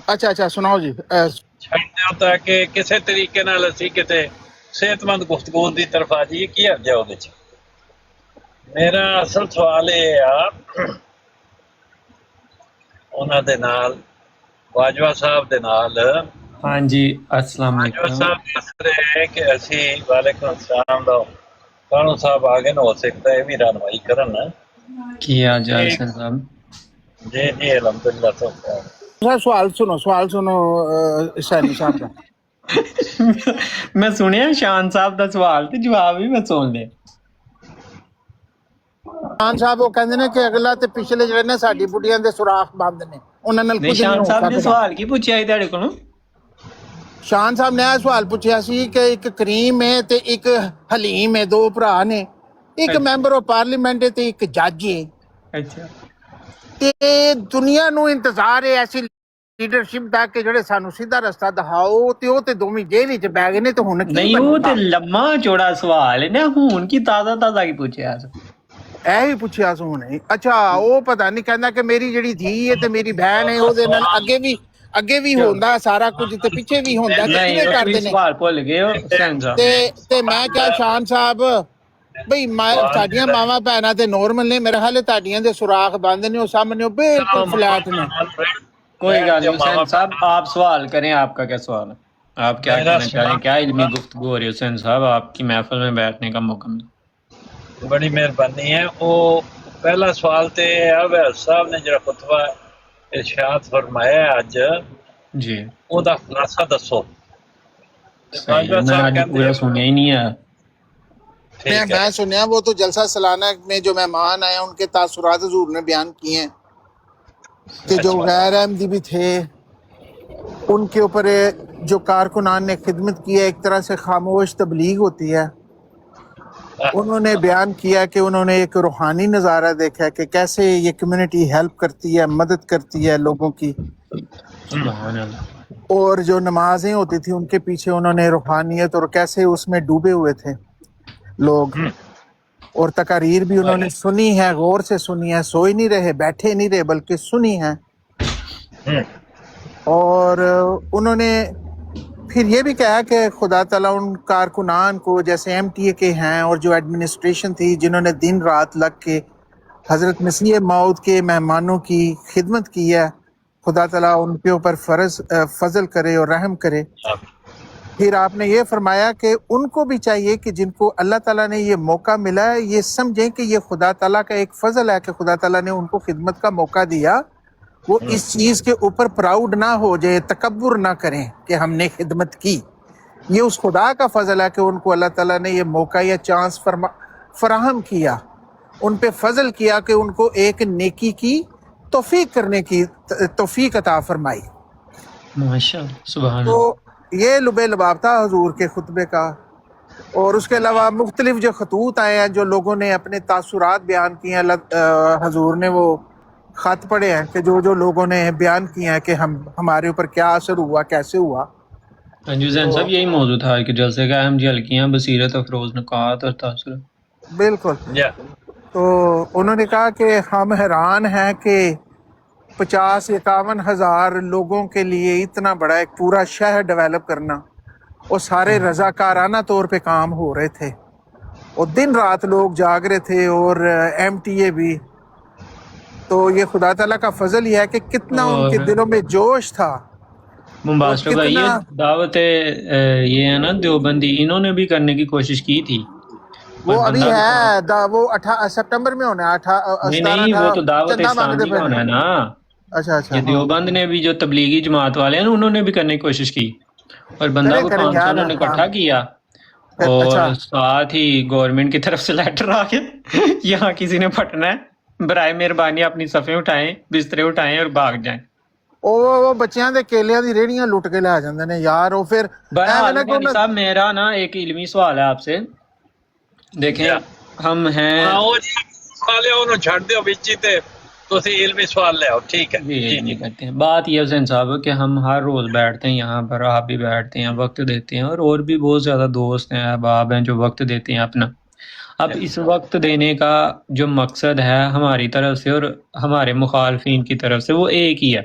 ਅੱਛਾ ਅੱਛਾ ਸੁਣਾਓ ਜੀ। ਛੱਡਣਾ ਤਾਂ ਕਿ ਕਿਸੇ ਤਰੀਕੇ ਨਾਲ ਅਸੀਂ ਕਿਤੇ ਸਿਹਤਮੰਦ ਗੁਫ਼ਤਗੂ ਦੀ ਤਰਫ ਆ ਜਾਈਏ, ਕੀ ਹਰਜ ਹੈ ਉਹਦੇ 'ਚ। ਮੇਰਾ ਅਸਲ ਸਵਾਲ ਇਹ ਆ ਉਹਨਾਂ ਦੇ ਨਾਲ, ਬਾਜਵਾ ਸਾਹਿਬ ਦੇ ਨਾਲ। ہاں جی السلام ਬਾਜਵਾ علیکم. ਸਾਹਿਬ ਦੱਸ ਰਹੇ ਹੈ ਕਿ ਅਸੀਂ ਵਾਲੇਕੁਮ ਅਸਲਾਮ ਦਾ ਕਾਨੂੰ ਸਾਹਿਬ ਆ ਗਏ ਨਾ, ਹੋ ਸਕਦਾ ਇਹ ਵੀ ਰਹਿਨਮਾਈ ਕਰਨ। کی حال چال سر صاحب؟ جی جی الحمدللہ سب خیر۔ سوال سنو سینی صاحب کا۔ میں سنیا شان صاحب دا سوال تے جواب بھی میں سن لے. شان صاحب وہ کہندے نے کہ اگلا تے پچھلے جڑے نے ساڈی بڈیاں دے سوراخ بند نے، انہاں نال نہیں کچھ نہیں شان ہو صاحب نے سکدا۔ سوال کی پوچھا ہے تہاڈے کولوں؟ شان صاحب نے یہ سوال پوچھا سی کہ ایک کریم ہے تے ایک حلیم ہے، دو بھرا نے، ایک ممبر آف پارلیمنٹ ہے تے ایک جج ہے، اچھا تے دنیا نو انتظار ہے ایسی لیڈرشپ دا کہ جڑے سانو سیدھا رستہ دکھاؤ، تے او تے دوویں جیل وچ بیٹھ گئے نے، تے ہن کی نہیں وہ تے بنے گا؟ لمبا چوڑا سوال ہے نا، ہون کی تازہ تازہ کی پوچھا ہے. اے ہی پوچھیا سو نے۔ اچھا وہ پتہ نہیں کہندا کہ میری جڑی دھی ہے تے میری بہن ہے، او دے نال اگے بھی ہوندا سارا کچھ تے پیچھے بھی ہوندا، تے نہیں کیویں وہ کر تھی دے نے؟ سوال بھول گئے ہو سین صاحب. تے میں کیا شان صاحب بھئی تہاڈیاں ماواں بہناں تے نارمل نے، میرا خیال ہے تہاڈیاں دے سوراخ بند نے، او سامنے او بالکل فلیٹ نے۔ کوئی گل نہیں حسین صاحب، آپ سوال کریں. آپ کا کیا سوال ہے؟ آپ کیا کہنا چاہ رہے ہیں؟ کیا علمی گفتگو ہو رہی ہے حسین صاحب؟ آپ کی محفل میں بیٹھنے کا موقع ملا. بڑی مہربانی ہے۔ وہ پہلا سوال تے ویل صاحب نے جڑا خطبہ ارشاد فرمایا ہے اج، جی او دا خلاصہ دسو۔ صحیح ہے، میں آج پورا سنیا ہی نہیں ہے. ٹھیک ہے میں سنیا وہ تو جلسہ سالانہ میں جو مہمان آئے ان کے تاثرات حضور نے بیان کیے ہیں کہ جو غیر احمدی بھی تھے ان کے اوپر جو کارکنان نے خدمت کی ہے، ایک طرح سے خاموش تبلیغ ہوتی ہے، انہوں نے بیان کیا کہ انہوں نے ایک روحانی نظارہ دیکھا کہ کیسے یہ کمیونٹی ہیلپ کرتی ہے، مدد کرتی ہے لوگوں کی، سبحان اللہ. اور جو نمازیں ہوتی تھی ان کے پیچھے انہوں نے روحانیت اور کیسے اس میں ڈوبے ہوئے تھے لوگ، اور تقاریر بھی انہوں نے سنی ہے، غور سے سنی ہے، سوئے نہیں رہے، بیٹھے نہیں رہے بلکہ سنی ہے۔ اور انہوں نے پھر یہ بھی کہا کہ خدا تعالیٰ ان کارکنان کو جیسے ایم ٹی اے کے ہیں اور جو ایڈمنسٹریشن تھی جنہوں نے دن رات لگ کے حضرت مسیح موعود کے مہمانوں کی خدمت کی ہے، خدا تعالیٰ ان کے اوپر فضل کرے اور رحم کرے۔ پھر آپ نے یہ فرمایا کہ ان کو بھی چاہیے کہ جن کو اللہ تعالیٰ نے یہ موقع ملا ہے یہ سمجھیں کہ یہ خدا تعالیٰ کا ایک فضل ہے کہ خدا تعالیٰ نے ان کو خدمت کا موقع دیا، وہ اس چیز کے اوپر پراؤڈ نہ ہو جائے، تکبر نہ کریں کہ ہم نے خدمت کی، یہ اس خدا کا فضل ہے کہ ان کو اللہ تعالیٰ نے یہ موقع یا چانس فراہم کیا، ان پہ فضل کیا کہ ان کو ایک نیکی کی توفیق کرنے کی توفیق عطا فرمائی۔ ماشاء اللہ سبحان تو اللہ. یہ لب لباب تھا حضور کے خطبے کا، اور اس کے علاوہ مختلف جو خطوط آئے ہیں جو لوگوں نے اپنے تاثرات بیان کیے ہیں، حضور نے وہ خط پڑھے ہیں کہ جو لوگوں نے بیان کیے ہیں کہ ہمارے اوپر کیا اثر ہوا، کیسے ہوا۔ ہاں جی حسین صاحب، یہی موضوع تھا کہ جلسے کا اہم جھلکیاں بصیرت افروز نکات اور تاثر. بالکل۔ تو انہوں نے کہا کہ ہم حیران ہیں کہ 50-51 ہزار لوگوں کے لیے اتنا بڑا ایک پورا شہر ڈیولپ کرنا، وہ سارے رضاکارانہ طور پہ کام ہو رہے تھے، اور دن رات لوگ جاگ رہے تھے، اور ایم ٹی اے بھی۔ تو یہ خدا تعالیٰ کا فضل یہ ہے کہ کتنا ان کے دلوں میں جوش تھا۔ مباشر بھائی، یہ دعوت یہ ہے نا دیوبندی، انہوں نے بھی کرنے کی کوشش کی تھی، وہ ابھی ہے، وہ سپٹمبر میں ہونا ہے، نہیں وہ تو دعوت اسلامی کا ہونا ہے نا۔ اچھا یہ دیوبند نے بھی جو تبلیغی جماعت والے ہیں انہوں نے بھی کرنے کی کوشش کی، اور بندہ کو 500 انہوں نے اکٹھا کیا، اور ساتھ ہی گورنمنٹ کی طرف سے لیٹر آ کے یہاں کسی نے پھٹنا ہے، برائے مہربانی اپنی صفیں اٹھائیں، بسترے اٹھائیں اور بھاگ جائیں۔ وہ بچیاں دے کیلیاں دی ریڑیاں لٹ کے لے جاندے نے یار۔ وہ پھر بھائی صاحب میرا نا ایک علمی سوال ہے آپ سے، دیکھیں ہم ہیں چھڑ دیو بچی تے تسی علمی سوال لے آؤ، ٹھیک ہے جی کرتے ہیں۔ بات یہ حسین صاحب کہ ہم ہر روز بیٹھتے ہیں یہاں پر، آپ بھی بیٹھتے ہیں، وقت دیتے ہیں، اور بھی بہت زیادہ دوست ہیں، احباب ہیں جو وقت دیتے ہیں اپنا۔ اب اس وقت دینے کا جو مقصد ہے ہماری طرف سے اور ہمارے مخالفین کی طرف سے وہ ایک ہی ہے،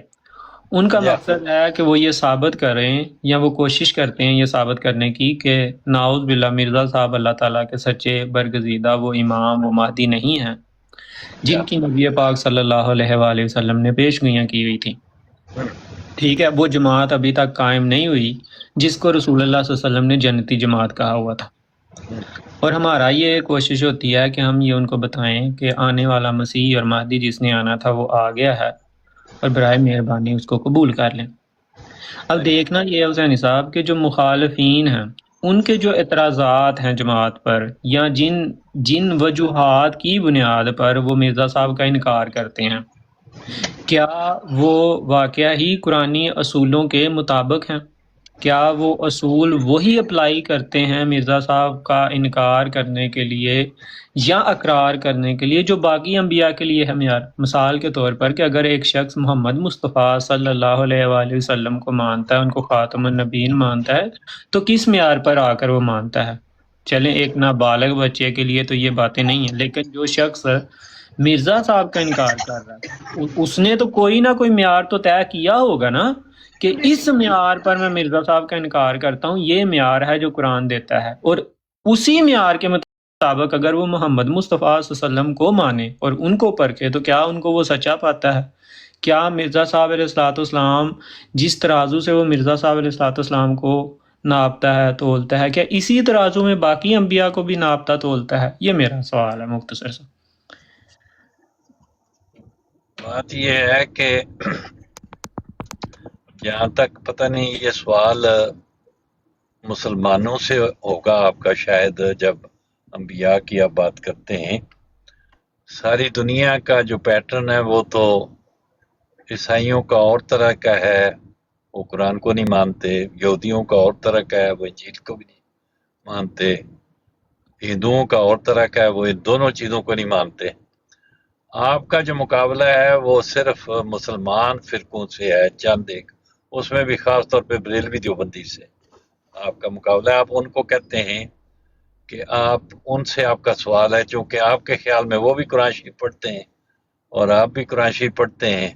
ان کا یا مقصد ہے کہ وہ یہ ثابت کریں یا وہ کوشش کرتے ہیں یہ ثابت کرنے کی کہ نعوذ باللہ مرزا صاحب اللہ تعالیٰ کے سچے برگزیدہ وہ امام وہ مہدی نہیں ہیں یا جن کی نبی پاک صلی اللہ علیہ وآلہ وسلم نے پیش گوئیاں کی ہوئی تھیں. ٹھیک ہے، وہ جماعت ابھی تک قائم نہیں ہوئی جس کو رسول اللہ صلی اللہ علیہ وسلم نے جنتی جماعت کہا ہوا تھا. اور ہمارا یہ کوشش ہوتی ہے کہ ہم یہ ان کو بتائیں کہ آنے والا مسیح اور مہدی جس نے آنا تھا وہ آ گیا ہے اور برائے مہربانی اس کو قبول کر لیں. اب دیکھنا یہ ہے حسین صاحب کہ جو مخالفین ہیں ان کے جو اعتراضات ہیں جماعت پر یا جن وجوہات کی بنیاد پر وہ مرزا صاحب کا انکار کرتے ہیں، کیا وہ واقعہ ہی قرآنی اصولوں کے مطابق ہیں؟ کیا وہ اصول وہی اپلائی کرتے ہیں مرزا صاحب کا انکار کرنے کے لیے یا اقرار کرنے کے لیے جو باقی انبیاء کے لیے ہے معیار؟ مثال کے طور پر کہ اگر ایک شخص محمد مصطفیٰ صلی اللہ علیہ وآلہ وسلم کو مانتا ہے، ان کو خاتم النبیین مانتا ہے، تو کس معیار پر آ کر وہ مانتا ہے؟ چلیں ایک نابالغ بچے کے لیے تو یہ باتیں نہیں ہیں، لیکن جو شخص مرزا صاحب کا انکار کر رہا ہے اس نے تو کوئی نہ کوئی معیار تو طے کیا ہوگا نا کہ اس معیار پر میں مرزا صاحب کا انکار کرتا ہوں، یہ معیار ہے جو قرآن دیتا ہے، اور اسی معیار کے مطابق اگر وہ محمد مصطفیٰ صلی اللہ علیہ وسلم کو مانے اور ان کو پرکھے تو کیا ان کو وہ سچا پاتا ہے؟ کیا مرزا صاحب علیہ الصلوۃ والسلام جس ترازو سے وہ مرزا صاحب علیہ الصلوۃ والسلام کو ناپتا ہے تولتا ہے، کیا اسی ترازو میں باقی انبیاء کو بھی ناپتا تولتا ہے؟ یہ میرا سوال ہے مختصر سا. بات یہ ہے کہ جہاں تک پتہ نہیں یہ سوال مسلمانوں سے ہوگا آپ کا، شاید جب انبیاء کی آپ بات کرتے ہیں. ساری دنیا کا جو پیٹرن ہے وہ تو عیسائیوں کا اور طرح کا ہے، وہ قرآن کو نہیں مانتے، یہودیوں کا اور طرح کا ہے، وہ انجیل کو بھی نہیں مانتے، ہندوؤں کا اور طرح کا ہے، وہ ان دونوں چیزوں کو نہیں مانتے. آپ کا جو مقابلہ ہے وہ صرف مسلمان فرقوں سے ہے، چند ایک، اس میں بھی خاص طور پہ بریلوی دیوبندی سے آپ کا مقابلہ ہے. آپ ان کو کہتے ہیں کہ آپ ان سے آپ کا سوال ہے، چونکہ آپ کے خیال میں وہ بھی قرآن شریف پڑھتے ہیں اور آپ بھی قرآن شریف پڑھتے ہیں،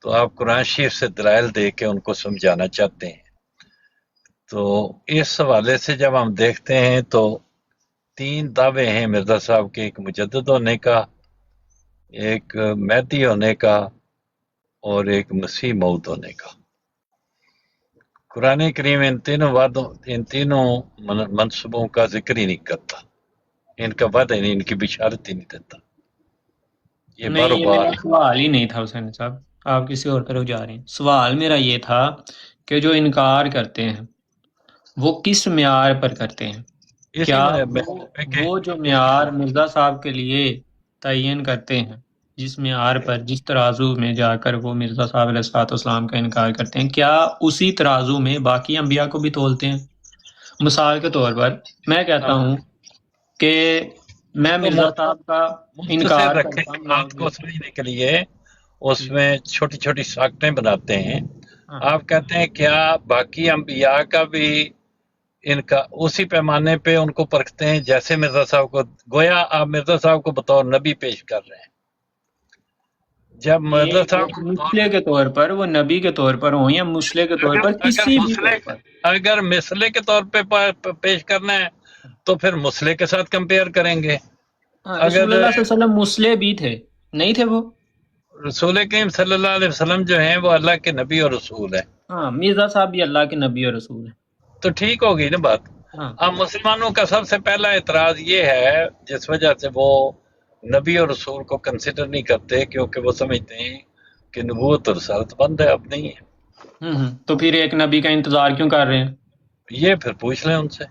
تو آپ قرآن شریف سے دلائل دے کے ان کو سمجھانا چاہتے ہیں. تو اس حوالے سے جب ہم دیکھتے ہیں تو 3 دعوے ہیں مرزا صاحب کے، ایک مجدد ہونے کا، ایک مہدی ہونے کا اور ایک مسیح موعود ہونے کا. قرآن کریم ان تینوں منصبوں کا ذکر ہی نہیں کرتا، ان کا وعدہ نہیں، ان کی بشارت ہی نہیں دیتا. یہ نہیں، بارو یہ بار میرا سوال ہی نہیں تھا حسین صاحب، آپ کسی اور طرف جا رہے ہیں. سوال میرا یہ تھا کہ جو انکار کرتے ہیں وہ کس معیار پر کرتے ہیں؟ اسی کیا میں وہ جو معیار مرزا صاحب کے لیے تعین کرتے ہیں، جس معیار پر جس ترازو میں جا کر وہ مرزا صاحب علیہ الصلوۃ والسلام کا انکار کرتے ہیں، کیا اسی ترازو میں باقی انبیاء کو بھی تولتے ہیں؟ مثال کے طور پر میں کہتا ہوں کہ میں مرزا صاحب کا مختصر انکار رکھیں کرتا ہوں. بات کو سمجھنے کے لیے، اس میں چھوٹی چھوٹی ساختیں بناتے ہیں. ہاں. آپ کہتے ہیں کیا باقی انبیاء کا بھی ان کا اسی پیمانے پہ ان کو پرکھتے ہیں جیسے مرزا صاحب کو؟ گویا آپ مرزا صاحب کو بطور نبی پیش کر رہے ہیں. جب مرزا صاحب کو مسئلے کے طور پر وہ نبی کے طور پر ہوں یا مسئلے کے طور پر کسی بھی طور پر، اگر مسئلے کے طور پہ پیش کرنا ہے تو پھر مسئلے کے ساتھ کمپیئر کریں گے. رسول اللہ صلی اللہ علیہ وسلم مسئلے بھی تھے، نہیں تھے وہ؟ رسول کریم صلی اللہ علیہ وسلم جو ہیں وہ اللہ کے نبی اور رسول ہیں. ہاں، مرزا صاحب بھی اللہ کے نبی اور رسول ہیں. تو ٹھیک ہوگی نا بات. ہاں. اب مسلمانوں کا سب سے پہلا اعتراض یہ ہے جس وجہ سے وہ نبی اور رسول کو کنسیڈر نہیں کرتے، کیونکہ وہ سمجھتے ہیں کہ نبوت اور رسالت بند ہے، اب نہیں ہے. تو پھر ایک نبی کا انتظار کیوں کر رہے ہیں؟ یہ پھر پوچھ لیں ان سے.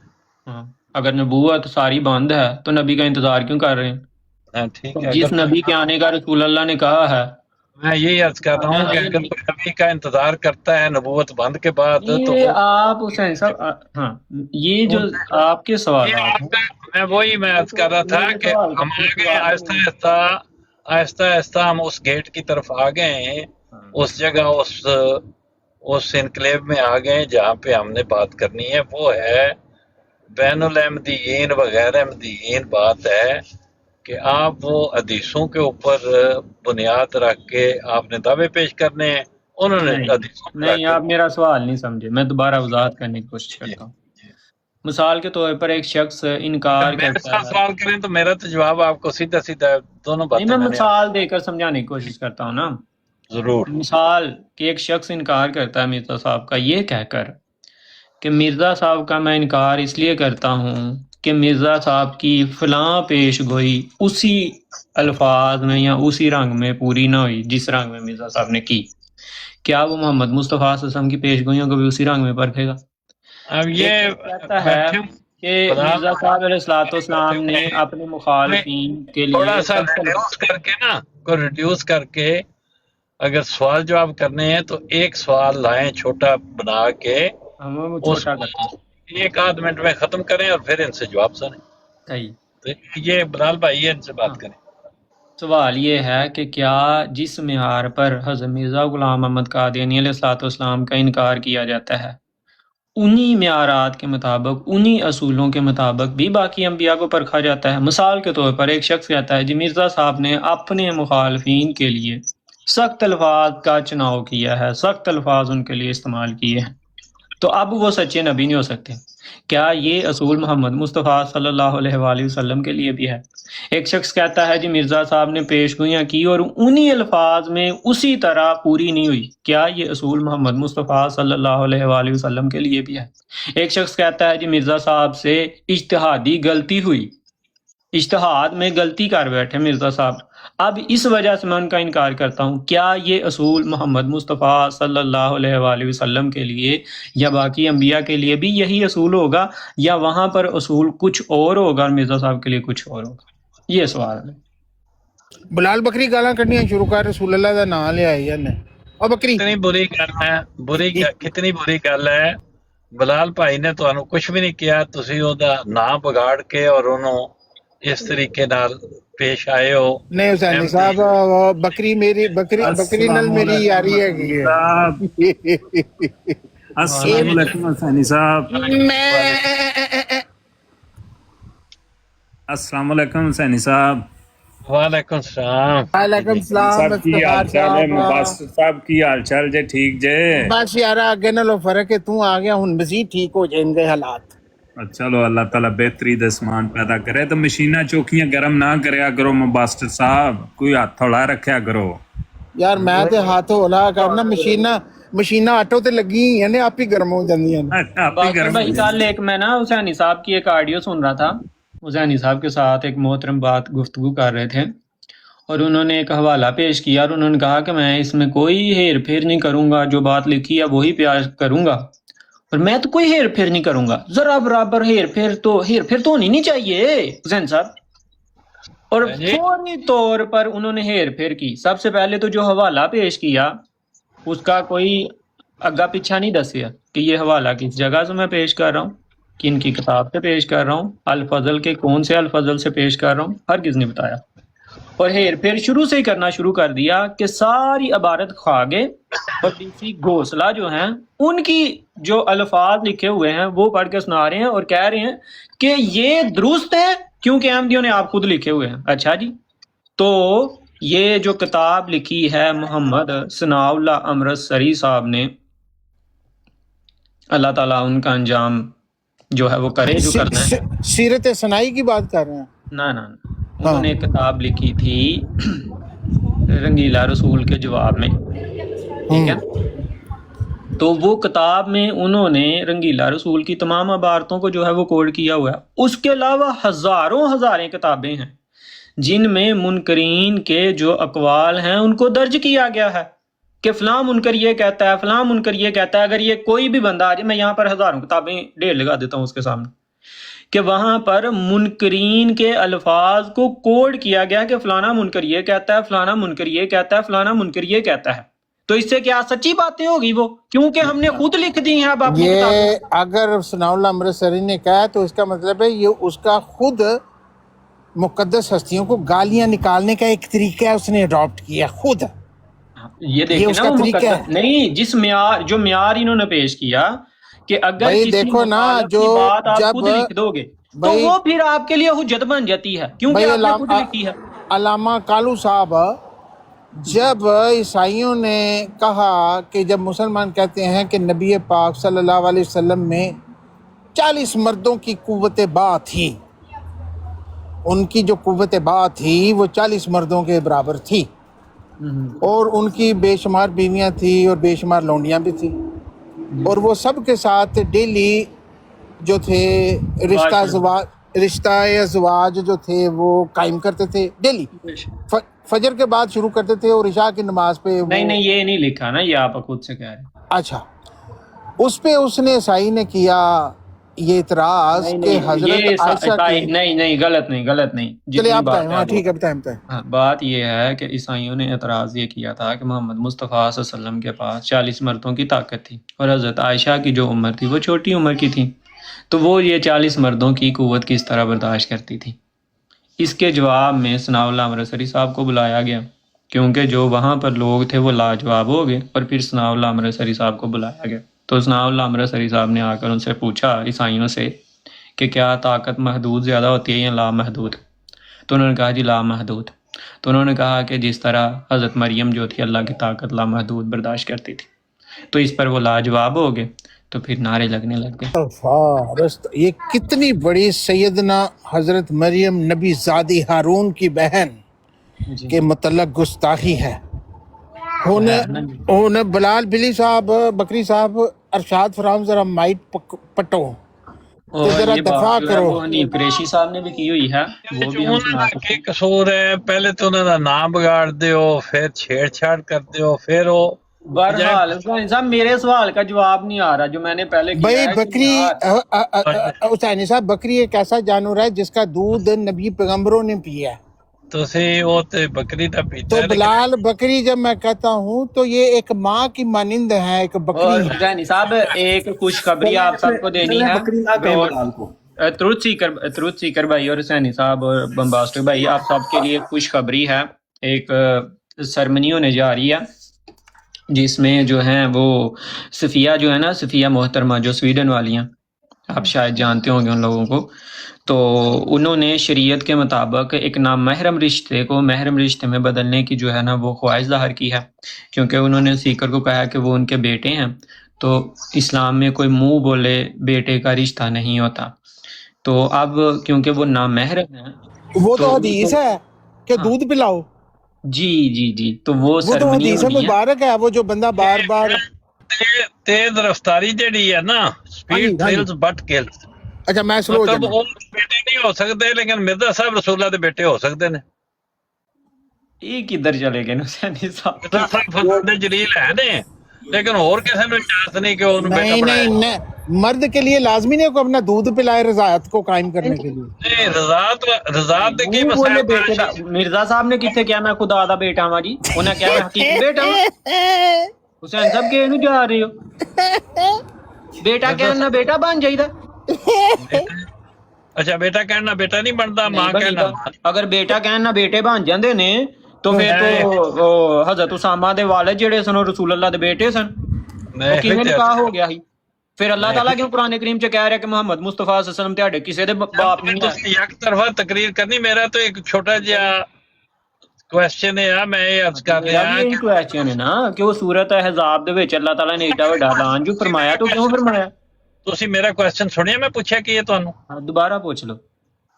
اگر نبوت ساری بند ہے تو نبی کا انتظار کیوں کر رہے ہیں؟ ہاں ٹھیک ہے. جس نبی کے آنے کا رسول اللہ نے کہا ہے، میں یہی عرض کرتا ہوں کہ اگر کوئی نبی کا انتظار کرتا ہے نبوت بند کے بعد تو یہ آپ حسین صاحب، ہاں یہ جو آپ کے سوالات ہیں، میں عرض کر رہا تھا کہ ہم آگے آہستہ آہستہ ہم اس گیٹ کی طرف آ گئے ہیں، اس جگہ اس انکلیو میں آ گئے ہیں جہاں پہ ہم نے بات کرنی ہے. وہ ہے بین الاحمدیین وغیر احمدیین. بات ہے کہ آپ وہ حدیثوں کے اوپر بنیاد رکھ کے آپ نے دعوے پیش کرنے ہیں انہوں نے نہیں آپ میرا سوال نہیں سمجھے، میں دوبارہ وضاحت کرنے کی کوشش کرتا ہوں۔ مثال کے طور پر ایک شخص انکار کرتا ہے، سوال کریں تو میرا تو جواب آپ کو سیدھا سیدھا دونوں باتیں نہیں میں مثال دے کر سمجھانے کی کوشش کرتا ہوں نا، ضرور۔ مثال کہ ایک شخص انکار کرتا ہے مرزا صاحب کا یہ کہہ کر کہ مرزا صاحب کا میں انکار اس لیے کرتا ہوں کہ مرزا صاحب کی فلاں پیش گوئی اسی الفاظ میں یا اسی رنگ میں پوری نہ ہوئی جس رنگ میں مرزا صاحب نے کی، کیا وہ محمد مصطفیٰ صلی اللہ علیہ وسلم کی پیش گوئیوں کو بھی اسی رنگ میں پرکھے گا؟ اب یہ کہتا ہے کہ مرزا صاحب علیہ السلام نے اپنے مخالفین کے لیے تھوڑا سا ریڈیوس کر کے نا کو ریڈیوس کر کے اگر سوال جواب کرنے ہیں تو ایک سوال لائیں چھوٹا بنا کے ہم چھوٹا کرتے ہیں، ایک آدھ منٹ میں ختم کریں اور پھر ان سے جواب سنیں۔ صحیح، یہ بلال بھائی ہے، ان سے بات کریں۔ سوال یہ ہے کہ کیا جس معیار پر حضرت مرزا غلام محمد قادیانی علیہ السلام کا انکار کیا جاتا ہے انہی معیارات کے مطابق انہی اصولوں کے مطابق بھی باقی انبیاء کو پرکھا جاتا ہے؟ مثال کے طور پر ایک شخص کہتا ہے جی مرزا صاحب نے اپنے مخالفین کے لیے سخت الفاظ کا چناؤ کیا ہے، سخت الفاظ ان کے لیے استعمال کیے ہیں، تو اب وہ سچے نبی نہیں ہو سکتے۔ کیا یہ اصول محمد مصطفیٰ صلی اللہ علیہ وآلہ وسلم کے لیے بھی ہے؟ ایک شخص کہتا ہے جی مرزا صاحب نے پیش گوئیاں کی اور انہی الفاظ میں اسی طرح پوری نہیں ہوئی، کیا یہ اصول محمد مصطفیٰ صلی اللہ علیہ وآلہ وسلم کے لیے بھی ہے؟ ایک شخص کہتا ہے جی مرزا صاحب سے اجتہادی غلطی ہوئی، اجتہاد میں غلطی کر بیٹھے مرزا صاحب، اب اس وجہ سے میں ان کا انکار کرتا ہوں، کیا یہ اصول محمد مصطفیٰ صلی اللہ علیہ وآلہ وسلم کے لیے یا باقی انبیاء کے لیے بھی یہی اصول ہوگا یا وہاں پر اصول کچھ اور ہوگا اور مرزا صاحب کے لیے کچھ اور ہوگا؟ یہ سوال ہے۔ بلال بکری گالاں کڈنیاں شروع کر رسول اللہ دا نام لے آئی نے او بکری کتنی بری گل ہے، کتنی بری گل ہے۔ بلال بھائی نے تانوں کچھ بھی نہیں کیا، تسی اودا نام بگاڑ کے اور انہوں اس طریقے نال پیش آئے ہو۔ نہیں حسینی صاحب بکری میری بکری نال میری یاری ہے۔ السلام علیکم حسینی صاحب۔ السلام علیکم حسینی صاحب۔ وعلیکم السلام۔ وعلیکم السلام۔ کی حال چال ہے؟ مباشر صاحب کی حال چال جے؟ ٹھیک جے؟ بس یار اگے نالوں فرق ہے، تو آ گیا ہن مزید ٹھیک ہو جائیں گے حالات۔ چلو اللہ تعالیٰ بہتری دے سامان پیدا کرے، تو مشینہ چوکیاں گرم نہ کریا کرو مباشر صاحب، کوئی ہاتھ ہلا رکھیا کرو یار۔ میں تے ہاتھ ہولا کرنا، مشینہ آٹو تے لگی ہیں نے آپ ہی گرم ہو جاندیاں نے۔ بھائی کل ایک میں نا حسینی صاحب کی ایک آڈیو سن رہا تھا، حسینی صاحب کے ساتھ ایک محترم بات گفتگو کر رہے تھے اور انہوں نے ایک حوالہ پیش کیا اور انہوں نے کہا کہ میں اس میں کوئی ہیر پھیر نہیں کروں گا، جو بات لکھی ہے وہی پیش کروں گا، اور میں تو کوئی ہیر پھیر نہیں کروں گا۔ ذرا برابر ہیر پھیر تو ہونی نہیں چاہیے حسین صاحب۔ اور فوری طور پر انہوں نے ہیر پھیر کی۔ سب سے پہلے تو جو حوالہ پیش کیا اس کا کوئی اگا پیچھا نہیں دسیا کہ یہ حوالہ کس جگہ سے میں پیش کر رہا ہوں، کن کی کتاب سے پیش کر رہا ہوں، الفضل کے کون سے الفضل سے پیش کر رہا ہوں، ہرگز نہیں بتایا۔ اور ہیر پھیر شروع سے ہی کرنا شروع کر دیا کہ ساری عبارت کھا گئے اور ڈی گھوسلا جو ہیں ان کی جو الفاظ لکھے ہوئے ہیں وہ پڑھ کے سنا رہے ہیں اور کہہ رہے ہیں کہ یہ درست ہے کیونکہ احمدیوں نے آپ خود لکھے ہوئے ہیں۔ اچھا جی، تو یہ جو کتاب لکھی ہے محمد ثناء اللہ امرتسری صاحب نے، اللہ تعالیٰ ان کا انجام جو ہے وہ کرے جو کرنا ہے۔ سیرت ثنائی کی بات کر رہے ہیں؟ نہ انہوں نے ایک کتاب لکھی تھی رنگیلا رسول کے جواب میں، ٹھیک ہے؟ تو وہ کتاب میں انہوں نے رنگیلا رسول کی تمام عبارتوں کو جو ہے وہ کوڈ کیا ہوا ہے۔ اس کے علاوہ ہزاریں کتابیں ہیں جن میں منکرین کے جو اقوال ہیں ان کو درج کیا گیا ہے کہ فلاں منکر یہ کہتا ہے، فلاں منکر یہ کہتا ہے۔ اگر یہ کوئی بھی بندہ آ جائے، میں یہاں پر ہزاروں کتابیں ڈھیر لگا دیتا ہوں اس کے سامنے، کہ وہاں پر منکرین کے الفاظ کو کوڈ کیا گیا کہ فلانا منکر یہ کہتا ہے، فلانا منکر یہ کہتا ہے، فلانا منکر یہ کہتا ہے۔ تو اس سے کیا سچی باتیں ہوگی وہ؟ کیونکہ ہم نے خود لکھ دی ہیں۔ اب آپ یہ اگر ثناء اللہ امرتسری نے کہا تو اس کا مطلب ہے یہ اس کا خود مقدس ہستیوں کو گالیاں نکالنے کا ایک طریقہ ہے، اس نے اڈاپٹ کیا خود۔ یہ دیکھیں نا وہ مقدس نہیں، جس معیار جو معیار انہوں نے پیش کیا کہ اگر کسی مخالف کی بات آپ خود لکھ دو گے تو وہ پھر آپ کے لیے حجت بن جاتی ہے کیونکہ آپ نے خود لکھی ہے۔ علامہ کالو صاحب جب عیسائیوں نے کہا کہ جب مسلمان کہتے ہیں کہ نبی پاک صلی اللہ علیہ وسلم میں 40 مردوں کی قوت با تھی، ان کی جو قوت با تھی وہ 40 مردوں کے برابر تھی، اور ان کی بے شمار بیویاں تھیں اور بے شمار لونڈیاں بھی تھیں، اور وہ سب کے ساتھ ڈیلی جو تھے رشتہ ازواج جو تھے وہ قائم کرتے تھے ڈیلی، فجر کے بعد شروع کرتے تھے اور عشاء کی نماز پہ نہیں یہ نہیں لکھا نا، یہ آپ خود سے کہہ رہے ہیں۔ اچھا، اس پہ اس نے عیسائی نے کیا یہ اعتراض کہ حضرت عائشہ کی نہیں غلط نہیں چلے آپ بتائیں، ہاں ٹھیک ہے بتائیں۔ بات یہ ہے کہ عیسائیوں نے اعتراض یہ کیا تھا کہ محمد مصطفیٰ صلی اللہ علیہ وسلم کے پاس 40 مردوں کی طاقت تھی، اور حضرت عائشہ کی جو عمر تھی وہ چھوٹی عمر کی تھی، تو وہ یہ 40 مردوں کی قوت کس طرح برداشت کرتی تھی۔ اس کے جواب میں ثناء اللہ امرتسری صاحب کو بلایا گیا، کیونکہ جو وہاں پر لوگ تھے وہ لاجواب ہو گئے، اور پھر ثناء اللہ امرتسری صاحب کو بلایا گیا، تو ثناء اللہ امرتسری صاحب نے آ کر ان سے پوچھا عیسائیوں سے کہ کیا طاقت محدود زیادہ ہوتی ہے یا لامحدود؟ تو انہوں نے کہا جی لامحدود۔ تو انہوں نے کہا کہ جس طرح حضرت مریم جو تھی اللہ کی طاقت لامحدود برداشت کرتی تھی، تو اس پر وہ لاجواب ہو گئے، تو پھر نعرے لگنے لگ گئے۔ یہ کتنی بڑی سیدنا حضرت مریم نبی زادی ہارون کی بہن کے متعلق گستاخی ہے۔ انہیں بلال بلی صاحب بکری صاحب ارشاد فرام ذرا مائٹ پٹو تو ذرا دفاع کرو۔ قریشی صاحب نے بھی کی ہوئی ہے، وہ بھی ہم سنا سکتے ہیں۔ قصور ہے، پہلے تو انہوں نے نام بگاڑ دیو، پھر چھیڑ چھاڑ کر دیو، پھر وہ بہرحال حسین صاحب میرے سوال کا جواب نہیں آ رہا جو میں نے پہلے کیا بھائی ہے۔ بکری حسین صاحب بکری ایک ایسا جانور ہے جس کا دودھ نبی پیغمبروں نے پیا ہے، بکری نہ پیتا تو ہے، بلال بکری جب میں کہتا ہوں تو یہ ایک ماں کی مانند ہے، ایک بکری ہے۔ حسین صاحب ایک خوشخبری آپ سب کو دینی ہے، تروت سیکر بھائی اور حسین صاحب اور بمباسٹر بھائی، آپ سب کے لیے خوشخبری ہے۔ ایک سرمنی ہونے جا رہی ہے جس میں جو ہیں وہ صفیہ جو ہے نا، صفیہ محترمہ جو سویڈن والی ہیں، آپ شاید جانتے ہوں گے ان لوگوں کو، تو انہوں نے شریعت کے مطابق ایک نامحرم رشتے کو محرم رشتے میں بدلنے کی جو ہے نا وہ خواہش ظاہر کی ہے، کیونکہ انہوں نے سیکر کو کہا کہ وہ ان کے بیٹے ہیں، تو اسلام میں کوئی منہ بولے بیٹے کا رشتہ نہیں ہوتا، تو اب کیونکہ وہ نامحرم ہیں وہ تو حدیث ہے کہ دودھ پلاؤ، جی تو وہ تو سرمنی حدیث ہونی ہے۔ مبارک ہے، وہ جو بندہ بار بار تیز رفتاری جڑی ہے نا، سپیڈ تھرلز بٹ کلز، اچھا میں سلو ہو مطلب جانا، وہ بیٹے نہیں ہو سکتے لیکن مرزا صاحب رسول اللہ دے بیٹے ہو سکتے ہیں۔ یہ کدھر چلے گئے حسین صاحب؟ مرزا صاحب فضل جلیل ہے نے، لیکن اور کسی نے اجازت نہیں کہ انہوں نے بیٹا بنایا۔ نہیں مرد کے لیے لازمی نہیں کو اپنا دودھ پلائے رضاعت کو قائم کرنے کے لیے۔ نہیں، رضاعت دے کی بولے مسائل بیٹے دا مرزا صاحب نے کتنے کیا میں خدا دا بیٹا ہاں جی، انہیں کیا میں حقیقی بیٹا ہوں؟ حسین صاحب کہ نہیں جا رہے ہو؟ بیٹا کہنا بیٹا بن جائیدا، اچھا بیٹا کہنا بیٹا نہیں بنتا، ماں کہنا ماں۔ اگر بیٹا کہنا بیٹے بن جاندے نے تو پھر تو حضرت اسامہ دے والد جڑے سن رسول اللہ دے بیٹے سن، کیویں نکاح ہو گیا ہی؟ پھر اللہ تعالیٰ کیوں قرآن کریم چ کہہ رہا ہے کہ محمد مصطفیٰ صلی اللہ علیہ وسلم تہاڈے کسے دے باپ نہیں ہے؟ یک طرفہ تقریر کرنی، میرا تو ایک چھوٹا جہا کوشچن ہے، میں یہ عرض کر رہا ہوں یہی کوشچن ہے نا کہ وہ سورۃ احزاب دے وچ اللہ تعالیٰ نے ایڈا وڈا اعلان جو فرمایا تو کیوں فرمایا؟ تسی میرا کوشچن سنیا میں پوچھا کہ یہ تانوں؟ دوبارہ پوچھ لو۔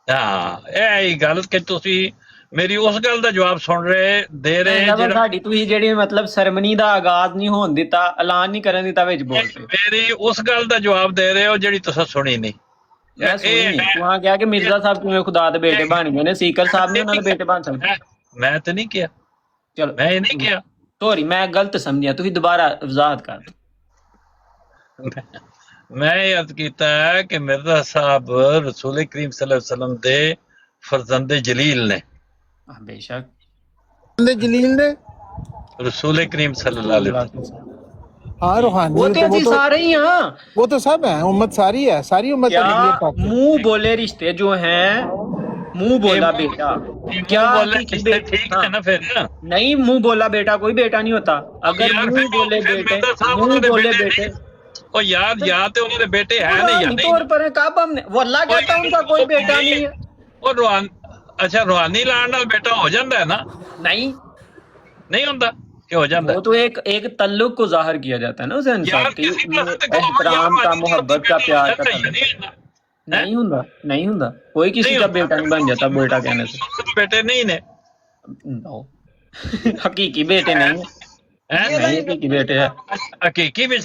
ہاں یہ گل کہ تسی میری اس گل دا جواب سن رہے دے رہے جڑا ساڈی تسی جڑی مطلب سرمنی دا آغاز نہیں ہون دیتا، اعلان نہیں کرن دیتا وچ بول پے، میری اس گل دا جواب دے رہے ہو جڑی تساں سنی نہیں۔ میں سنی وہاں کیا کہ مرزا صاحب کیوں خدا دے بیٹے بن گئے نے، سیکر صاحب نے انہاں دے بیٹے بن سکتے؟ میں تو نہیں کیا، چلو میں یہ نہیں کیا، سوری میں غلط سمجھیا، تسی دوبارہ وضاحت کر دو۔ میں یہ عرض کیتا ہے کہ مرزا صاحب رسول کریم صلی اللہ علیہ وسلم دے فرزند جلیل نے، بے شک جلیل نے رسول کریم صلی اللہ علیہ وسلم۔ ہاں روحانی وہ تو سارے ہی ہاں، وہ تو سب ہیں، امت ساری ہے، ساری امت کیا ہے۔ منہ بولے رشتے جو ہیں، منہ بولا بیٹا کیا ٹھیک ہے نا؟ پھر نہیں، منہ بولا بیٹا کوئی بیٹا نہیں ہوتا۔ اگر منہ بولے بیٹے، منہ بولے بیٹے او یار یا تے انہوں نے بیٹے ہیں نہیں یا طور نہیں؟ پر کعبہ نے وہ اللہ کہتا ان کا کوئی بیٹا نہیں ہے۔ اور اچھا روحانی لان نال بیٹا ہو جاتا ہے نا؟ نہیں نہیں ਹੁੰਦਾ کہ ہو جاتا وہ تو ایک تعلق کو ظاہر کیا جاتا ہے نا اسے انصاف یار کی کسی پاس تے احترام کا محبت کا پیار کا تعلق نہیں ہوندا کوئی کسی کا بیٹا نہیں بن جاتا بیٹا کہنے سے بیٹے نہیں نے No. حقیقی بیٹے نہیں نہیں حقیقی بیٹے ہے حقیقی بھی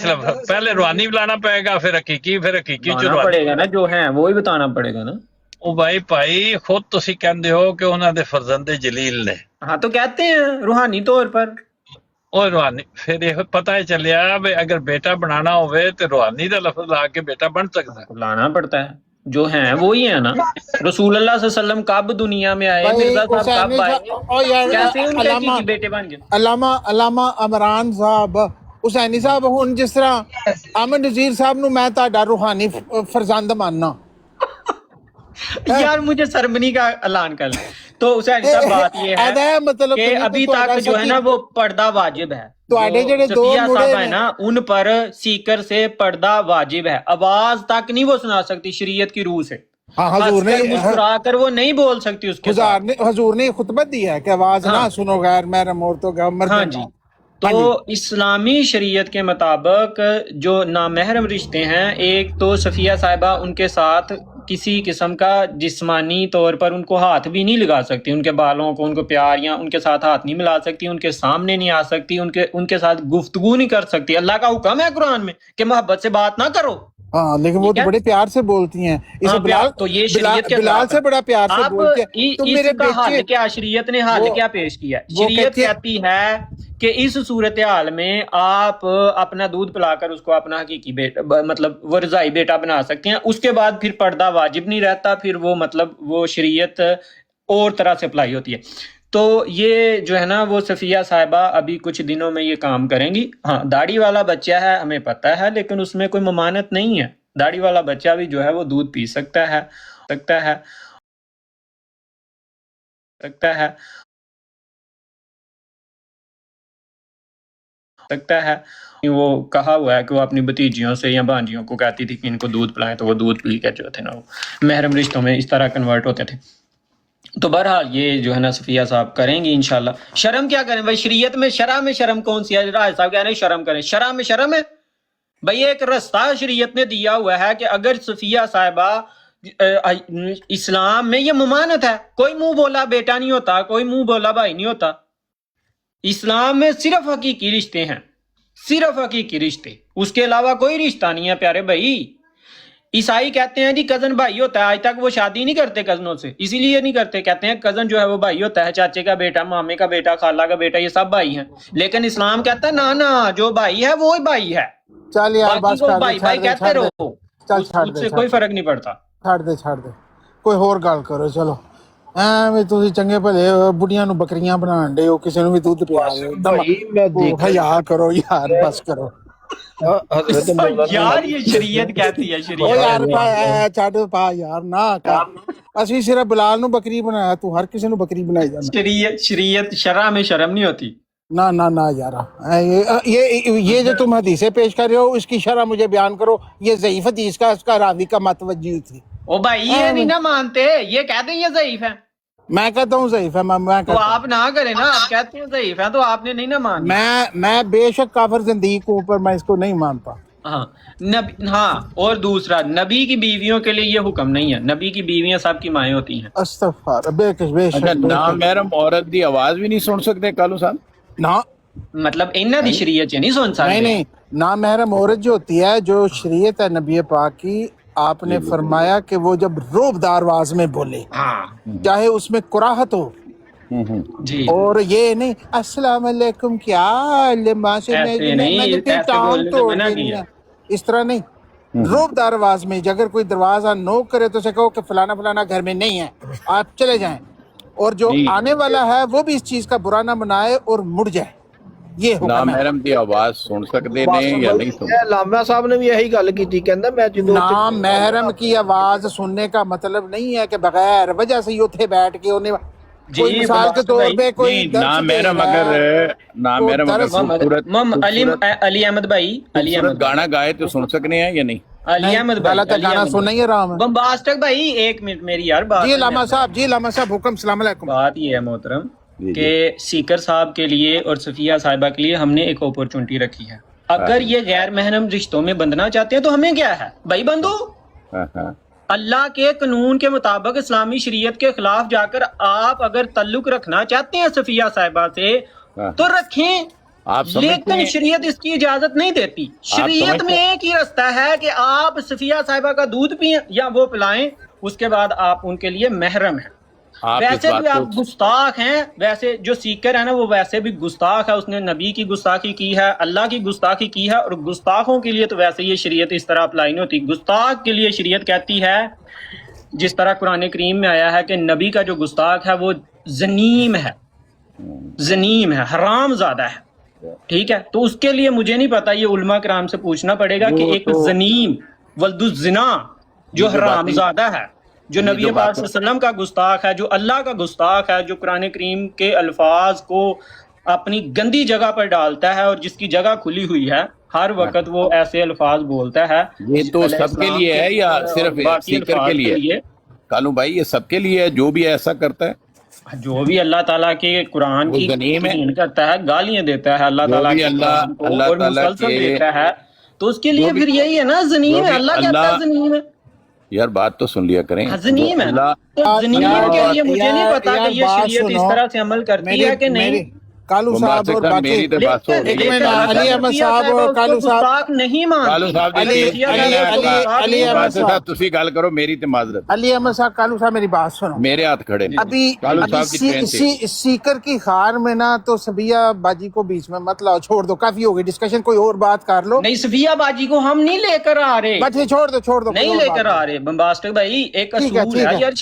پہلے روحانی بلانا پڑے گا پھر حقیقی بتانا پڑے گا نا جو ہیں وہی بتانا پڑے گا نا او بھائی خود تسی کہندے ہو کہ انہاں دے فرزند جلیل نے ہاں تو کہتے ہیں روحانی طور پر اور روحانی پھر یہ پتہ ہی چلیا بھائی اگر بیٹا بنانا ہوئے تو روحانی دا لفظ لا کے بیٹا بن سکتا ہے لانا پڑتا ہے جو ہیں وہی ہیں نا رسول اللہ صلی اللہ علیہ وسلم کب دنیا میں آئے مرزا صاحب کب آئے کیسے ان کے حقیقی بیٹے بن گئے علامہ عمران صاحب حسینی صاحب ہن جس طرح احمد نذیر صاحب نو میں تہاڈا روحانی فرزند ماننا یار مجھے سرمنی کا اعلان کر لیں تو حسین صاحب بات یہ ہے کہ ابھی تک جو ہے نا وہ پردہ واجب ہے صفیہ صاحب ہے نا ان پر سیکر سے پردہ واجب ہے آواز تک نہیں وہ سنا سکتی شریعت کی روح سے حضور نے مسکرا کر وہ نہیں بول سکتی اس کے ساتھ حضور نے خطبت دیا ہے کہ آواز نہ سنو غیر محرم عورتوں کا ہاں جی تو اسلامی شریعت کے مطابق جو نامحرم رشتے ہیں ایک تو صفیہ صاحبہ ان کے ساتھ کسی قسم کا جسمانی طور پر ان کو ہاتھ بھی نہیں لگا سکتی ان کے بالوں کو ان کو پیار یا ان کے ساتھ ہاتھ نہیں ملا سکتی ان کے سامنے نہیں آ سکتی ان کے ساتھ گفتگو نہیں کر سکتی اللہ کا حکم ہے قرآن میں کہ محبت سے بات نہ کرو ہاں لیکن وہ تو بڑے پیار سے بولتی ہیں تو یہ شریعت کے بلال سے بڑا پیار سے بولتے ہیں اس کا حل کیا شریعت نے حل کیا پیش کیا شریعت کہتی ہے کہ اس صورتحال میں آپ اپنا دودھ پلا کر اس کو اپنا حقیقی بیٹا مطلب وہ رضائی بیٹا بنا سکتے ہیں اس کے بعد پھر پردہ واجب نہیں رہتا پھر وہ مطلب وہ شریعت اور طرح سے اپلائی ہوتی ہے تو یہ جو ہے نا وہ صفیہ صاحبہ ابھی کچھ دنوں میں یہ کام کریں گی ہاں داڑھی والا بچہ ہے ہمیں پتہ ہے لیکن اس میں کوئی ممانت نہیں ہے داڑھی والا بچہ بھی جو ہے وہ دودھ پی سکتا ہے وہ کہا ہوا ہے کہ وہ اپنی بھتیجیوں سے یا بھانجیوں کو کہتی تھی کہ ان کو دودھ پلائیں تو وہ دودھ پی کے جو تھے نا وہ محرم رشتوں میں اس طرح کنورٹ ہوتے تھے تو بہرحال یہ جو ہے نا صفیہ صاحب کریں گی انشاءاللہ شرم کیا کریں بھائی شریعت میں شرع میں شرم کون سی ہے راج صاحب کہہ رہے ہیں شرم کریں شرع میں شرم ہے بھائی ایک رستہ شریعت نے دیا ہوا ہے کہ اگر صفیہ صاحبہ اسلام میں یہ ممانت ہے کوئی منہ بولا بیٹا نہیں ہوتا کوئی منہ بولا بھائی نہیں ہوتا اسلام میں صرف حقیقی رشتے ہیں صرف حقیقی رشتے اس کے علاوہ کوئی رشتہ نہیں ہے پیارے بھائی عیسائی کہتے ہیں جی کزن بھائی ہوتا ہے آج تک وہ شادی نہیں کرتے کزنوں سے اسی لیے نہیں کرتے کہتے ہیں کزن جو ہے وہ بھائی ہوتا ہے چاچے کا بیٹا مامے کا بیٹا خالہ کا بیٹا یہ سب بھائی ہیں لیکن اسلام کہتا ہے نا جو بھائی ہے وہی بھائی ہے چل یار بس کر بھائی بھائی کہتے رہو چل چھاڑ اس سے کوئی فرق نہیں پڑتا چھاڑ دے کوئی اور گل کرو چلو ایویں تسی چنگے بھلے بڑیاں نو بکریاں بنان دے ہو کسی نو بھی دودھ پیا دو حیا کرو یار بس کرو یار یہ شریعت کہتی ہے شریعت چھڈ پا یار نہ اسی صرف بلال نو بکری بنایا تو ہر کسی نو بکری بنائی جانا شریعت شرع میں شرم نہیں ہوتی نہ یار یہ جو تم حدیثیں پیش کر رہے ہو اس کی شرح مجھے بیان کرو یہ ضعیف حدیث کا اس کا راوی کا متوجہ تھی او بھائی یہ نہیں نہ مانتے یہ کہتے ہیں یہ ضعیف ہے میں کہتا ہوں ضعیف ہے تو آپ نہ کریں نا آپ کہتے ہیں ضعیف ہے تو آپ نے نہیں نہ مانا میں بے شک کافر زندیق ہوں پر میں اس کو نہیں مانتا ہاں اور دوسرا نبی کی بیویوں کے لیے یہ حکم نہیں ہے نبی کی بیویاں سب کی مائیں ہوتی ہیں استغفار بے شک نامحرم عورت دی آواز بھی نہیں سن سکتے کالو صاحب نہ مطلب انہاں دی شریعت نہیں سن سکتے نہیں نامحرم عورت جو ہوتی ہے جو شریعت ہے نبی پاک کی آپ نے فرمایا کہ وہ جب روبدار آواز میں بولے چاہے اس میں کراہت ہو جی اور یہ نہیں السلام علیکم کیا اس طرح نہیں روبدار آواز میں اگر کوئی دروازہ نوک کرے تو اسے کہو کہ فلانا فلانا گھر میں نہیں ہے آپ چلے جائیں اور جو آنے والا ہے وہ بھی اس چیز کا برا نہ منائے اور مڑ جائے یہ نامحرم دی آواز سن سکتے نہیں یا نہیں سن علامہ صاحب نے بھی یہی گل کی تھی کہندا میں جدوں نامحرم کی آواز سننے کا مطلب نہیں ہے کہ بغیر وجہ سے اتھے بیٹھ کے انہیں کوئی مثال کے طور پہ کوئی نامحرم اگر علی احمد بھائی علی احمد گانا گائے تو سن سکنے ہیں یا نہیں علی احمد بھائی گانا سننا ہی آرام ہے بمباسٹک بھائی ایک منٹ میری یار بات جی علامہ صاحب حکم السلام علیکم بات یہ ہے محترم کہ سیکر صاحب کے لیے اور صفیہ صاحبہ کے لیے ہم نے ایک اپورچونٹی رکھی ہے. اگر یہ غیر محرم رشتوں میں بندنا چاہتے ہیں تو ہمیں کیا ہے بھائی بندو. اللہ کے قانون کے مطابق اسلامی شریعت کے خلاف جا کر آپ اگر تعلق رکھنا چاہتے ہیں صفیہ صاحبہ سے تو رکھیں، لیکن شریعت اس کی اجازت نہیں دیتی. شریعت میں ایک ہی رستہ ہے کہ آپ صفیہ صاحبہ کا دودھ پئیں یا وہ پلائیں، اس کے بعد آپ ان کے لیے محرم ہیں. ویسے بھی آپ گستاخ ہیں، ویسے جو سیکر ہے نا وہ ویسے بھی گستاخ ہے، اس نے نبی کی گستاخی کی ہے، اللہ کی گستاخی کی ہے، اور گستاخوں کے لیے تو ویسے یہ شریعت اس طرح اپلائی نہیں ہوتی. گستاخ کے لیے شریعت کہتی ہے جس طرح قرآن کریم میں آیا ہے کہ نبی کا جو گستاخ ہے وہ زنیم ہے، زنیم ہے، حرام زادہ ہے. ٹھیک ہے، تو اس کے لیے مجھے نہیں پتا، یہ علماء کرام سے پوچھنا پڑے گا کہ ایک زنیم ولد الزنا جو حرام زادہ ہے، جو نبی پاک صلی اللہ علیہ وسلم کا گستاخ ہے، جو اللہ کا گستاخ ہے، جو قرآن کریم کے الفاظ کو اپنی گندی جگہ پر ڈالتا ہے اور جس کی جگہ کھلی ہوئی ہے ہر وقت وہ ایسے الفاظ بولتا ہے. یہ تو سب کے لیے ہے یا صرف سیکر کے لیے؟ کالو بھائی یہ سب کے لیے ہے جو بھی ایسا کرتا ہے، جو بھی اللہ تعالیٰ کے قرآن کی توہین کرتا ہے، گالیاں دیتا ہے اللہ تعالیٰ کے قرآن کو اور مسلسل دیتا ہے، تو اس کے لیے پھر یہی ہے نا زنیم ہے. اللہ کہتا ہے زنیم ہے. یار بات تو سن لیا کریں. زنیم ہے تو زنیم کے لیے مجھے نہیں پتا کہ یہ شریعت اس طرح سے عمل کرتی ہے کہ نہیں. کالو صاحب اور باقی علی احمد صاحب اور کالو صاحب نہیں تسی گل کرو میری تے معذرت. علی احمد صاحب، کالو صاحب میری بات سنو. میرے ہاتھ کھڑے ابھی سیکر کی خار میں نا تو صفیہ باجی کو بیچ میں مت لاؤ، چھوڑ دو، کافی ہو گئی ڈسکشن، کوئی اور بات کر لو. نہیں صفیہ باجی کو ہم نہیں لے کر آ رہے، بچے چھوڑ دو نہیں لے کر آ رہے. بمباسٹک بھائی ایک اصول ہے یار،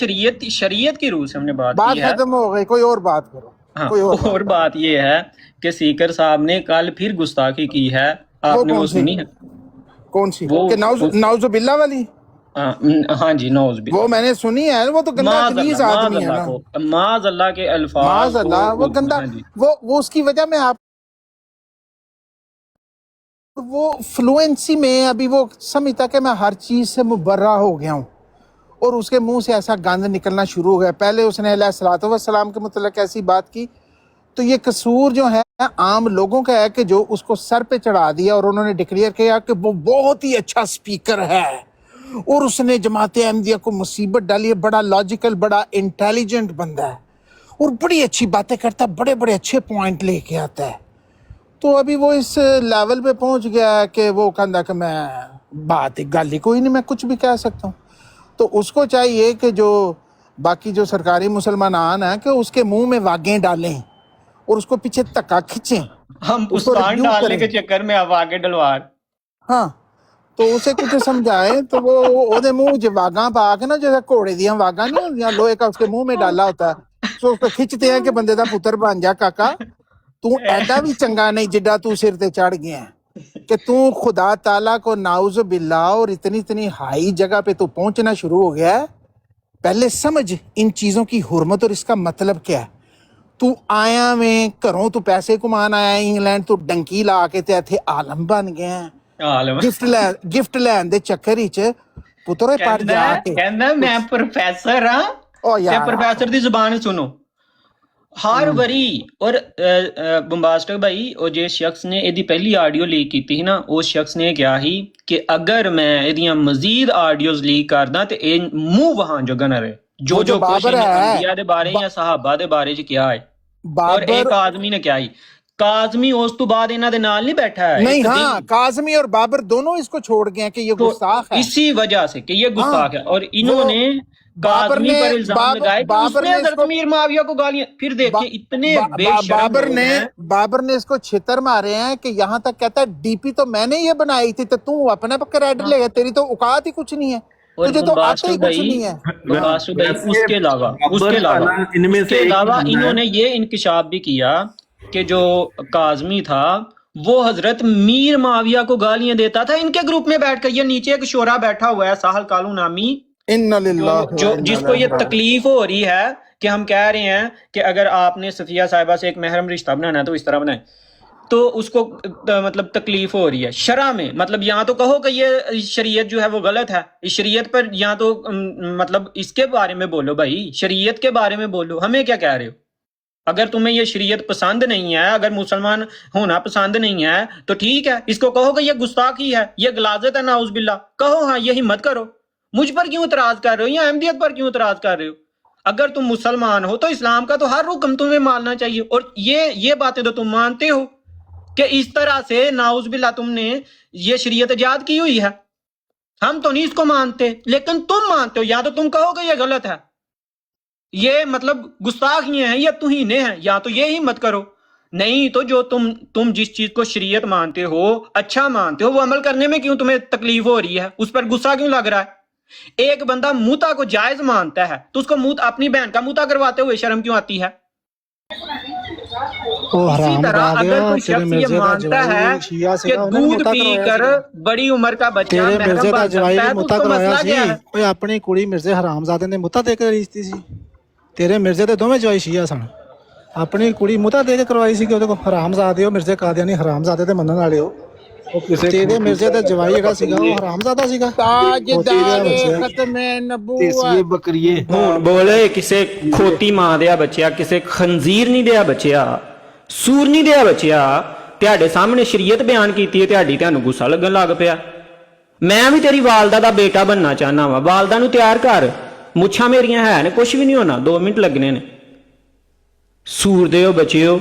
شریعت کی روح سے ہم نے بات ختم ہو گئی، کوئی اور بات کرو. اور بات یہ ہے کہ سیکر صاحب نے کل پھر گستاخی کی ہے، آپ نے وہ سنی ہے؟ کون سی؟ نعوذ باللہ والی؟ ہاں جی نعوذ باللہ، وہ میں نے سنی ہے. وہ تو گندا خبیث آدمی ہے نا، معاذ اللہ کے الفاظ، معاذ اللہ، وہ گندا. وہ اس کی وجہ میں آپ وہ فلوئنسی میں ابھی وہ سمجھتا کہ میں ہر چیز سے مبرہ ہو گیا ہوں، اور اس کے منہ سے ایسا گند نکلنا شروع ہو گیا. پہلے اس نے علیہ الصلوۃ والسلام کے متعلق ایسی بات کی، تو یہ قصور جو ہے عام لوگوں کا ہے کہ جو اس کو سر پہ چڑھا دیا اور انہوں نے ڈکلیئر کیا کہ وہ بہت ہی اچھا سپیکر ہے اور اس نے جماعت احمدیہ کو مصیبت ڈالی ہے، بڑا لاجیکل، بڑا انٹیلیجنٹ بندہ ہے اور بڑی اچھی باتیں کرتا ہے، بڑے بڑے اچھے پوائنٹ لے کے آتا ہے. تو ابھی وہ اس لیول پہ پہنچ گیا ہے کہ وہ کہندا کہ میں بات گل ہی کوئی نہیں، میں کچھ بھی کہہ سکتا ہوں. تو اس کو چاہیے کہ جو باقی جو سرکاری مسلمان ہیں کہ اس کے منہ میں واگیں ڈالیں اور اس کو پیچھے تکا کھچیں. ہم پستان ڈالنے کے چکر میں اب آگے ڈلوار. ہاں تو اسے کچھ سمجھائیں تو وہ دے منہ جو واگاں پا کے نا، جیسے گھوڑے دیاں واگاں نہیں ہوندیاں، لوہے کا اس کے منہ میں ڈالا ہوتا ہے، تو اس کو کھچتے ہیں کہ بندے دا پتر بن جا کاکا، تو ایڈا بھی چنگا نہیں جڈا تو سر تے چڑھ گیا ہے کہ تو خدا تعالیٰ کو نعوذ باللہ اور اتنی ہائی جگہ پہ تو پہنچنا شروع ہو گیا ہے. پہلے سمجھ ان چیزوں کی حرمت اور اس کا مطلب کیا ہے. تو آیا میں کروں، تو پیسے کمان آیا انگلینڈ، تو ڈنکی لا کے تے ایتھے عالم بن گیا ہے. گفٹ لین دے چکر وچ پتر پڑ جا کے کہندا میں پروفیسر ہاں. تے پروفیسر دی زبان سنو ہر وری. اور بمباسٹک بھائی اور جس شخص نے ایدی پہلی آڈیو لیک کی تھی نا، اس شخص نے کیا ہی کہ اگر میں ایدیاں مزید آڈیوز لیک کردا تے اے منہ وہاں جو گنا رہے جو کچھ انبیاء دے بارے یا صحابہ دے بارے چ کیا ہے. اور ایک آدمی نے کیا ہی، کاظمی اس تو بعد انہاں دے نال نہیں بیٹھا ہے نہیں. ہاں کاظمی اور بابر دونوں اس کو چھوڑ گئے کہ یہ گستاخ ہے، اسی وجہ سے کہ یہ گستاخ ہے. اور انہوں نے کاظمی پر الزام لگائے کہ اس نے حضرت امیر معاویہ کو گالیاں. پھر دیکھیں اتنے بے شرم بابر نے اس کو چھتر مارے ہیں کہ یہاں تک کہتا ہے ڈی پی تو میں نے یہ بنائی تھی، تو اپنا کریڈٹ لے گا، تیری تو اوقات ہی کچھ نہیں ہے، تجھے تو آتا ہی کچھ نہیں ہے. اس کے علاوہ انہوں نے یہ انکشاف بھی کیا کہ جو کاظمی تھا وہ حضرت میر معاویہ کو گالیاں دیتا تھا ان کے گروپ میں بیٹھ کر. یہ نیچے ایک شورا بیٹھا ہوا ہے ساحل کالو نامی، جو جس کو یہ تکلیف ہو رہی ہے کہ ہم کہہ رہے ہیں کہ اگر آپ نے صفیہ صاحبہ سے ایک محرم رشتہ بنانا ہے تو اس طرح بنائیں، تو اس کو مطلب تکلیف ہو رہی ہے شرع میں. مطلب یہاں تو کہو کہ یہ شریعت جو ہے وہ غلط ہے، اس شریعت پر یہاں تو مطلب اس کے بارے میں بولو بھائی، شریعت کے بارے میں بولو، ہمیں کیا کہہ رہے ہو؟ اگر تمہیں یہ شریعت پسند نہیں ہے، اگر مسلمان ہونا پسند نہیں ہے تو ٹھیک ہے، اس کو کہو کہ یہ گستاخی ہے، یہ غلاظت ہے، نعوذ باللہ کہو، ہاں یہ ہمت کرو۔ مجھ پر کیوں اعتراض کر رہے ہو یا احمدیت پر کیوں اعتراض کر رہے ہو؟ اگر تم مسلمان ہو تو اسلام کا تو ہر حکم تمہیں ماننا چاہیے، اور یہ باتیں تو تم مانتے ہو کہ اس طرح سے نعوذ باللہ تم نے یہ شریعت ایجاد کی ہوئی ہے۔ ہم تو نہیں اس کو مانتے، لیکن تم مانتے ہو، یا تو تم کہو کہ یہ غلط ہے، یہ مطلب گستاخی ہیں یا توہین ہیں، یا تو یہ ہمت کرو، نہیں تو جو تم جس چیز کو شریعت مانتے ہو، اچھا مانتے ہو، وہ عمل کرنے میں کیوں تمہیں تکلیف ہو رہی ہے، اس پر غصہ کیوں لگ رہا ہے؟ ایک بندہ موتا کو جائز مانتا ہے تو اس کو اپنی بہن کا موتا کرواتے ہوئے شرم کیوں آتی ہے؟ اسی طرح اگر کوئی شخص یہ مانتا ہے کہ دودھ پی کر بڑی عمر کا بچہ محرم بن سکتا ہے تو اس کو مسئلہ کیا ہے؟ ਓਏ ਆਪਣੀ ਕੁੜੀ ਮਿਰਜ਼ੇ ਹਰਾਮਜ਼ਾਦੇ ਨੇ ਮੁੱਤਾ ਦੇ ਕੇ ਰਿਸ਼ਤੀ ਸੀ। ਤੇਰੇ ਮਿਰਜ਼ੇ ਤੇ ਦੋਵੇਂ ਜਵਾਈ ਸ਼ੀਆ ਸਨ। ਆਪਣੀ ਕੁੜੀ ਮੁੱਤਾ ਦੇ ਕੇ ਕਰਵਾਈ ਸੀ ਕਿ ਉਹਦੇ ਕੋਲ ਹਰਾਮਜ਼ਾਦੇ ਹੋ, ਮਿਰਜ਼ੇ ਕਾਦੀਆਨੀ ਹਰਾਮਜ਼ਾਦੇ ਤੇ ਮੰਨਣ ਵਾਲੇ ਹੋ। ਤੇਰੇ ਮਿਰਜ਼ੇ ਤੇ ਜਵਾਈ ਜਿਹੜਾ ਸੀਗਾ ਉਹ ਹਰਾਮਜ਼ਾਦਾ ਸੀਗਾ। ਹੁਣ ਬੋਲੇ ਕਿਸੇ ਖੋਤੀ ਮਾਂ ਦਿਆ ਬੱਚਿਆ, ਕਿਸੇ ਖੰਜ਼ੀਰ ਨਹੀਂ ਦਿਆ ਬੱਚਿਆ, ਸੂਰ ਨਹੀਂ ਦਿਆ ਬੱਚਿਆ, ਤੁਹਾਡੇ ਸਾਹਮਣੇ ਸ਼ਰੀਅਤ ਬਿਆਨ ਕੀਤੀ ਹੈ, ਤੁਹਾਨੂੰ ਗੁੱਸਾ ਲੱਗਣ ਲੱਗ ਪਿਆ। ਮੈਂ ਵੀ ਤੇਰੀ ਵਾਲਦਾ ਦਾ ਬੇਟਾ ਬਣਨਾ ਚਾਹਨਾ ਵਾ, ਵਾਲਦਾ ਨੂੰ ਤਿਆਰ ਕਰ, ਮੁੱਛਾਂ ਮੇਰੀਆਂ ਹੈ ਨੇ, ਕੁਛ ਵੀ ਨਹੀਂ ਹੋਣਾ, 2 ਮਿੰਟ ਲੱਗਣੇ ਨੇ। ਸੂਰ ਦੇ ਹੋ ਬੱਚਿਓ,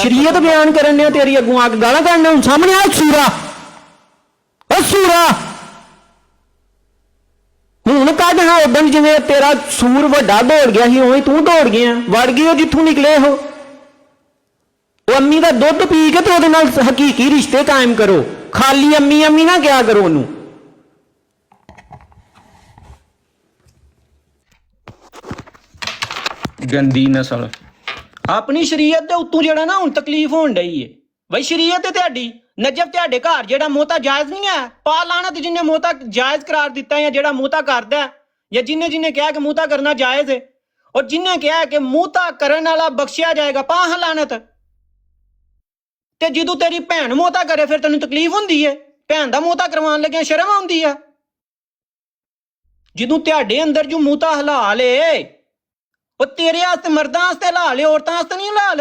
ਸ਼ਰੀਅਤ ਬਿਆਨ ਕਰਨ ਨੇ ਤੇਰੀ ਅੱਗੋਂ ਆ ਕੇ ਗਾਲਾਂ ਕੱਢਣਾ, ਹੁਣ ਸਾਹਮਣੇ ਆ ਸੂਰਾ, ਉਹ ਸੂਰਾ ਹੁਣ ਕੱਢਣਾ। ਉਦੋਂ ਜਿਵੇਂ ਤੇਰਾ ਸੂਰ ਵੱਡਾ ਦੌੜ ਗਿਆ ਸੀ ਉਵੇਂ ਤੂੰ ਦੌੜ ਗਿਆ, ਵੜ ਗਏ ਹੋ ਜਿੱਥੋਂ ਨਿਕਲੇ ਹੋ। ਉਹ ਅੰਮੀ ਦਾ ਦੁੱਧ ਪੀ ਕੇ ਤੇ ਉਹਦੇ ਨਾਲ ਹਕੀਕੀ ਰਿਸ਼ਤੇ ਕਾਇਮ ਕਰੋ, ਖਾਲੀ ਅੰਮੀ ਅੰਮੀ ਨਾ ਕਿਹਾ ਕਰੋ ਉਹਨੂੰ। ਗੰਦੀ ਨਸਲ ਆਪਣੀ ਸ਼ਰੀਅਤ ਦੇ ਉੱਤੋਂ ਜਿਹੜਾ ਨਾ ਹੁਣ ਤਕਲੀਫ ਹੋਣ ਡਈ ਏ। ਬਈ ਸ਼ਰੀਅਤ ਹੈ ਤੁਹਾਡੀ, ਨਜਬ ਤੁਹਾਡੇ ਘਰ ਜਿਹੜਾ ਮੋਤਾ ਜਾਇਜ਼ ਨਹੀਂ ਹੈ, ਪਾ ਲਾਣਤ ਜਿਹਨੇ ਮੋਤਾ ਜਾਇਜ਼ ਕਰਾਰ ਦਿੱਤਾ, ਜਾਂ ਜਿਹੜਾ ਮੋਤਾ ਕਰਦਾ, ਜਾਂ ਜਿਹਨੇ ਕਿਹਾ ਕਿ ਮੋਤਾ ਕਰਨਾ ਜਾਇਜ਼ ਹੈ, ਔਰ ਜਿਹਨੇ ਕਿਹਾ ਕਿ ਮੋਤਾ ਕਰਨ ਵਾਲਾ ਬਖਸ਼ਿਆ ਜਾਏਗਾ, ਪਾ ਲਾਣਤ। ਤੇ ਜਦੋਂ ਤੇਰੀ ਭੈਣ ਮੋਤਾ ਕਰੇ ਫਿਰ ਤੈਨੂੰ ਤਕਲੀਫ ਹੁੰਦੀ ਹੈ? ਭੈਣ ਦਾ ਮੋਤਾ ਕਰਵਾਉਣ ਲੱਗਿਆ ਸ਼ਰਮ ਆਉਂਦੀ ਹੈ? ਜਦੋਂ ਤੁਹਾਡੇ ਅੰਦਰ ਜੋ ਮੋਤਾ ਹਲਾਲ ਏ ਉਹ ਤੇਰੇ ਵਾਸਤੇ, ਮਰਦਾਂ ਵਾਸਤੇ ਹਲਾਲ ਏ, ਔਰਤਾਂ ਵਾਸਤੇ ਨਹੀਂ ਹਲਾਲ।